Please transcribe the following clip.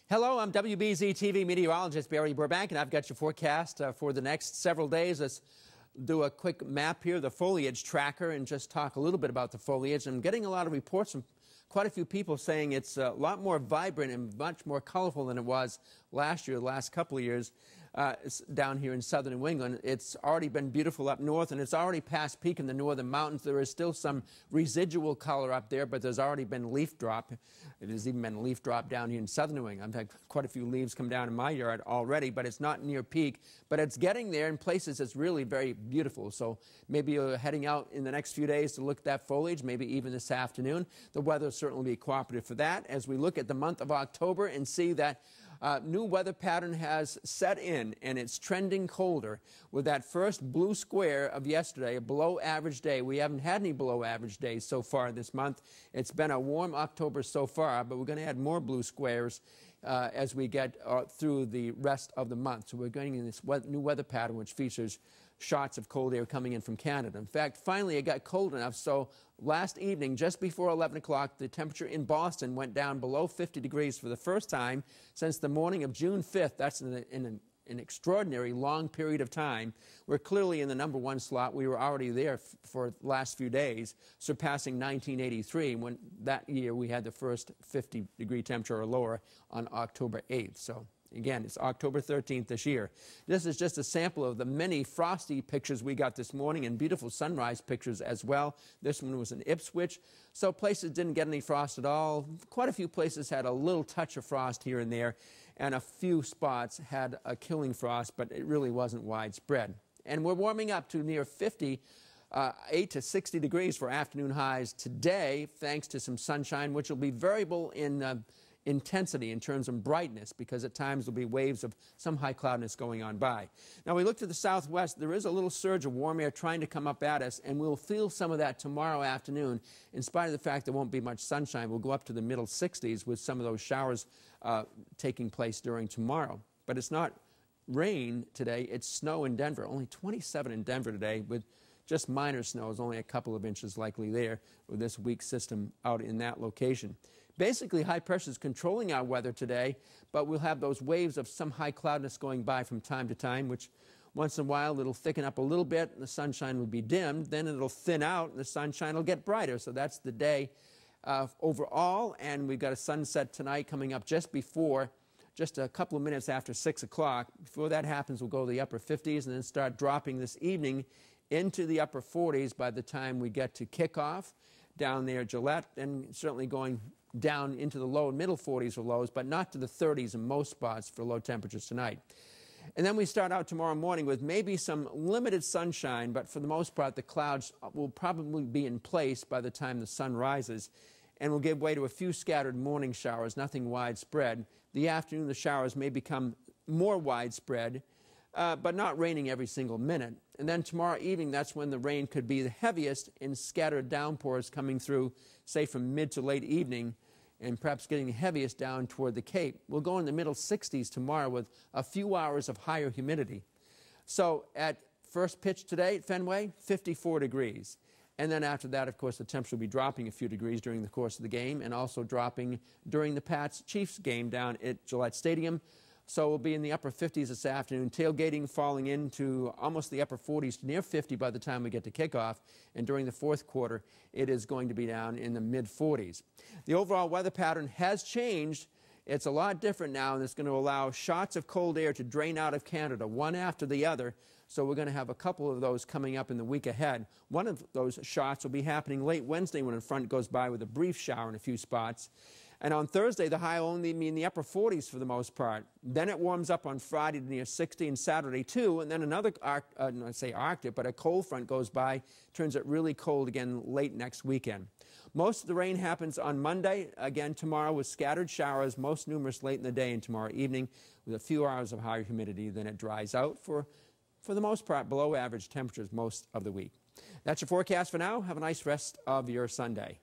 Hello, I'm WBZ TV meteorologist Barry Burbank, and I've got your forecast for the next several days. Let's do a quick map here, the foliage tracker, and just talk a little bit about the foliage. I'm getting a lot of reports from quite a few people saying it's a lot more vibrant and much more colorful than it was last year, the last couple of years down here in southern New England. It's already been beautiful up north, and it's already past peak in the northern mountains. There is still some residual color up there, but there's already been leaf drop. There's even been leaf drop down here in southern New England. I've had quite a few leaves come down in my yard already, but it's not near peak. But it's getting there in places it's really very beautiful. So maybe you're heading out in the next few days to look at that foliage, maybe even this afternoon. The weather will certainly be cooperative for that as we look at the month of October and see that new weather pattern has set in, and it's trending colder with that first blue square of yesterday, a below average day. We haven't had any below average days so far this month. It's been a warm October so far, but we're going to add more blue squares as we get through the rest of the month. So we're going in this new weather pattern which features shots of cold air coming in from Canada. In fact, finally it got cold enough, so last evening, just before 11 o'clock, the temperature in Boston went down below 50 degrees for the first time since the morning of June 5th. That's in an extraordinary long period of time. We're clearly in the #1 slot. We were already there for the last few days, surpassing 1983, when that year we had the first 50-degree temperature or lower on October 8th. So again, it's October 13th this year. This is just a sample of the many frosty pictures we got this morning and beautiful sunrise pictures as well. This one was in Ipswich. So places didn't get any frost at all. Quite a few places had a little touch of frost here and there, and a few spots had a killing frost, but it really wasn't widespread. And we're warming up to near 8 to 60 degrees for afternoon highs today, thanks to some sunshine, which will be variable in intensity in terms of brightness, because at times there'll be waves of some high cloudiness going on by. Now we look to the southwest. There is a little surge of warm air trying to come up at us, and we'll feel some of that tomorrow afternoon. In spite of the fact there won't be much sunshine, we'll go up to the middle 60s with some of those showers taking place during tomorrow. But it's not rain today, it's snow in Denver. Only 27 in Denver today, with just minor snows, only a couple of inches likely there with this weak system out in that location. Basically, high pressure is controlling our weather today, but we'll have those waves of some high cloudiness going by from time to time, which once in a while it'll thicken up a little bit and the sunshine will be dimmed. Then it'll thin out and the sunshine will get brighter. So that's the day overall. And we've got a sunset tonight coming up just a couple of minutes after 6 o'clock. Before that happens, we'll go to the upper 50s and then start dropping this evening into the upper 40s by the time we get to kickoff down there at Gillette, and certainly going down into the low and middle 40s for lows, but not to the 30s in most spots for low temperatures tonight. And then we start out tomorrow morning with maybe some limited sunshine, but for the most part the clouds will probably be in place by the time the sun rises, and will give way to a few scattered morning showers, nothing widespread. The afternoon the showers may become more widespread, but not raining every single minute. And then tomorrow evening, that's when the rain could be the heaviest in scattered downpours coming through, say from mid to late evening, and perhaps getting the heaviest down toward the Cape. We'll go in the middle 60s tomorrow with a few hours of higher humidity. So at first pitch today at Fenway, 54 degrees. And then after that, of course, the temperature will be dropping a few degrees during the course of the game, and also dropping during the Pats-Chiefs game down at Gillette Stadium. So we'll be in the upper 50s this afternoon, tailgating falling into almost the upper 40s to near 50 by the time we get to kickoff. And during the fourth quarter, it is going to be down in the mid-40s. The overall weather pattern has changed. It's a lot different now, and it's going to allow shots of cold air to drain out of Canada, one after the other. So we're going to have a couple of those coming up in the week ahead. One of those shots will be happening late Wednesday when a front goes by with a brief shower in a few spots. And on Thursday, the high will only be in the upper 40s for the most part. Then it warms up on Friday to near 60, and Saturday too. And then another, Arctic, but a cold front goes by, turns it really cold again late next weekend. Most of the rain happens on Monday, again tomorrow, with scattered showers, most numerous late in the day and tomorrow evening, with a few hours of higher humidity. Then it dries out for the most part below average temperatures most of the week. That's your forecast for now. Have a nice rest of your Sunday.